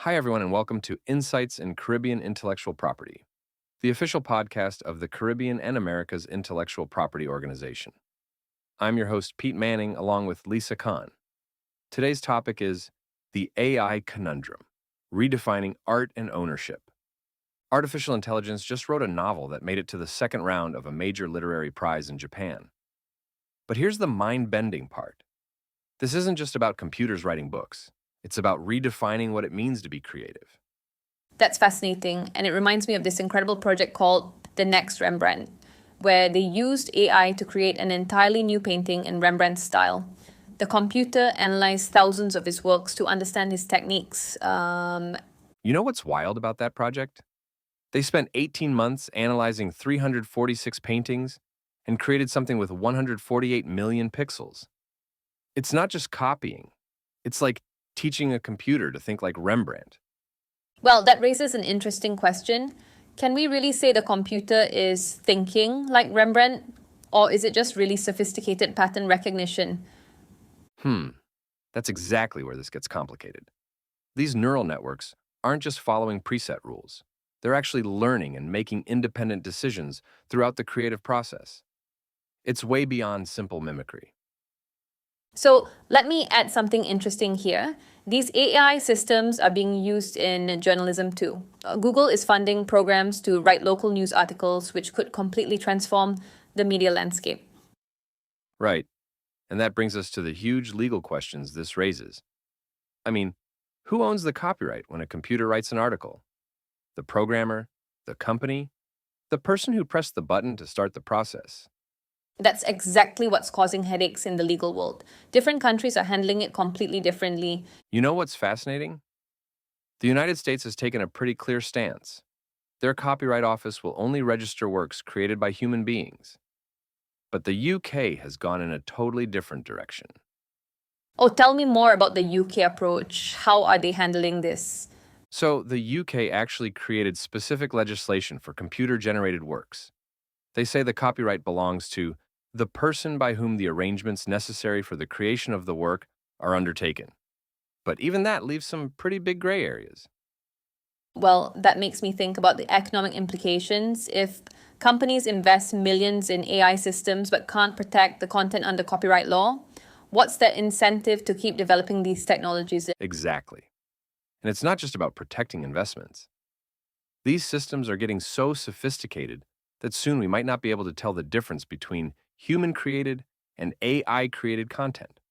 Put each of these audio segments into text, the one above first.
Hi, everyone, and welcome to Insights in Caribbean Intellectual Property, the official podcast of the Caribbean and America's Intellectual Property Organization. I'm your host, Pete Manning, along with Lisa Kahn. Today's topic is the AI conundrum, redefining art and ownership. Artificial intelligence just wrote a novel that made it to the second round of a major literary prize in Japan. But here's the mind-bending part. This isn't just about computers writing books. It's about redefining what it means to be creative. That's fascinating, and it reminds me of this incredible project called The Next Rembrandt, where they used AI to create an entirely new painting in Rembrandt's style. The computer analyzed thousands of his works to understand his techniques. You know what's wild about that project? They spent 18 months analyzing 346 paintings and created something with 148 million pixels. It's not just copying. It's like teaching a computer to think like Rembrandt. Well, that raises an interesting question. Can we really say the computer is thinking like Rembrandt, or is it just really sophisticated pattern recognition? That's exactly where this gets complicated. These neural networks aren't just following preset rules. They're actually learning and making independent decisions throughout the creative process. It's way beyond simple mimicry. So let me add something interesting here. These AI systems are being used in journalism too. Google is funding programs to write local news articles, which could completely transform the media landscape. Right. And that brings us to the huge legal questions this raises. I mean, who owns the copyright when a computer writes an article? The programmer? The company? The person who pressed the button to start the process? That's exactly what's causing headaches in the legal world. Different countries are handling it completely differently. You know what's fascinating? The United States has taken a pretty clear stance. Their copyright office will only register works created by human beings. But the UK has gone in a totally different direction. Oh, tell me more about the UK approach. How are they handling this? So, the UK actually created specific legislation for computer-generated works. They say the copyright belongs to the person by whom the arrangements necessary for the creation of the work are undertaken. But even that leaves some pretty big gray areas. Well, that makes me think about the economic implications. If companies invest millions in AI systems but can't protect the content under copyright law, what's their incentive to keep developing these technologies? Exactly. And it's not just about protecting investments. These systems are getting so sophisticated that soon we might not be able to tell the difference between human-created and AI-created content.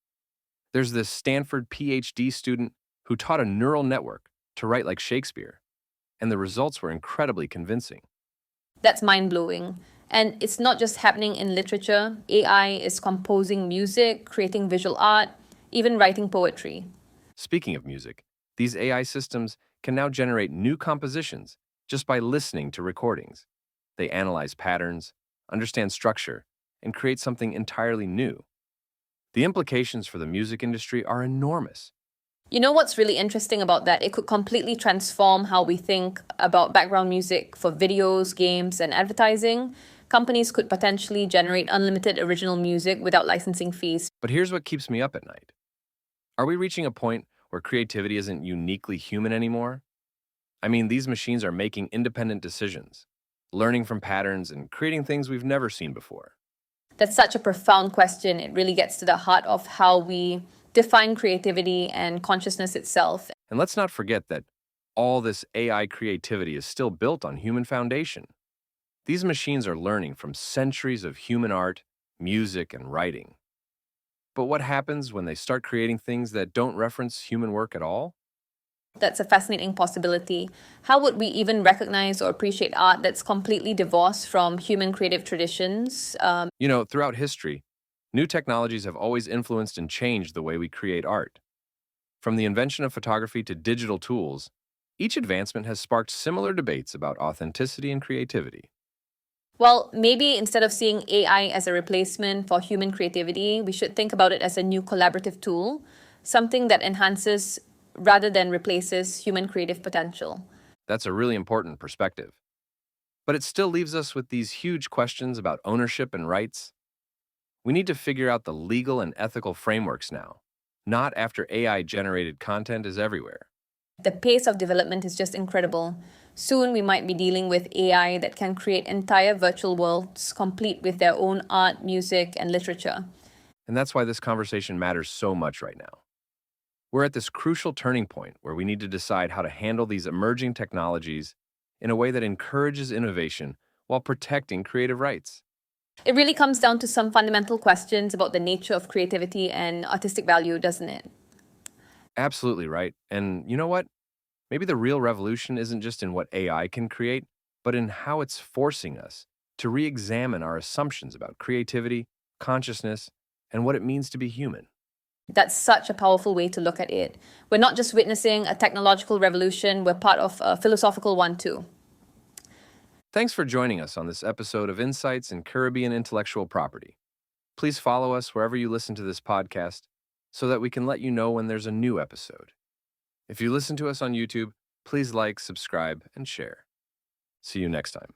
There's this Stanford PhD student who taught a neural network to write like Shakespeare, and the results were incredibly convincing. That's mind blowing. And it's not just happening in literature. AI is composing music, creating visual art, even writing poetry. Speaking of music, these AI systems can now generate new compositions just by listening to recordings. They analyze patterns, understand structure, and create something entirely new. The implications for the music industry are enormous. You know what's really interesting about that? It could completely transform how we think about background music for videos, games, and advertising. Companies could potentially generate unlimited original music without licensing fees. But here's what keeps me up at night. Are we reaching a point where creativity isn't uniquely human anymore? I mean, these machines are making independent decisions, learning from patterns, and creating things we've never seen before. That's such a profound question. It really gets to the heart of how we define creativity and consciousness itself. And let's not forget that all this AI creativity is still built on human foundation. These machines are learning from centuries of human art, music, and writing. But what happens when they start creating things that don't reference human work at all? That's a fascinating possibility. How would we even recognize or appreciate art that's completely divorced from human creative traditions? Throughout history, new technologies have always influenced and changed the way we create art. From the invention of photography to digital tools, each advancement has sparked similar debates about authenticity and creativity. Well, maybe instead of seeing AI as a replacement for human creativity, we should think about it as a new collaborative tool, something that enhances rather than replaces human creative potential. That's a really important perspective. But it still leaves us with these huge questions about ownership and rights. We need to figure out the legal and ethical frameworks now, not after AI-generated content is everywhere. The pace of development is just incredible. Soon we might be dealing with AI that can create entire virtual worlds complete with their own art, music, and literature. And that's why this conversation matters so much right now. We're at this crucial turning point where we need to decide how to handle these emerging technologies in a way that encourages innovation while protecting creative rights. It really comes down to some fundamental questions about the nature of creativity and artistic value, doesn't it? Absolutely right. And you know what? Maybe the real revolution isn't just in what AI can create, but in how it's forcing us to re examine our assumptions about creativity, consciousness, and what it means to be human. That's such a powerful way to look at it. We're not just witnessing a technological revolution, we're part of a philosophical one too. Thanks for joining us on this episode of Insights in Caribbean Intellectual Property. Please follow us wherever you listen to this podcast so that we can let you know when there's a new episode. If you listen to us on YouTube, please like, subscribe, and share. See you next time.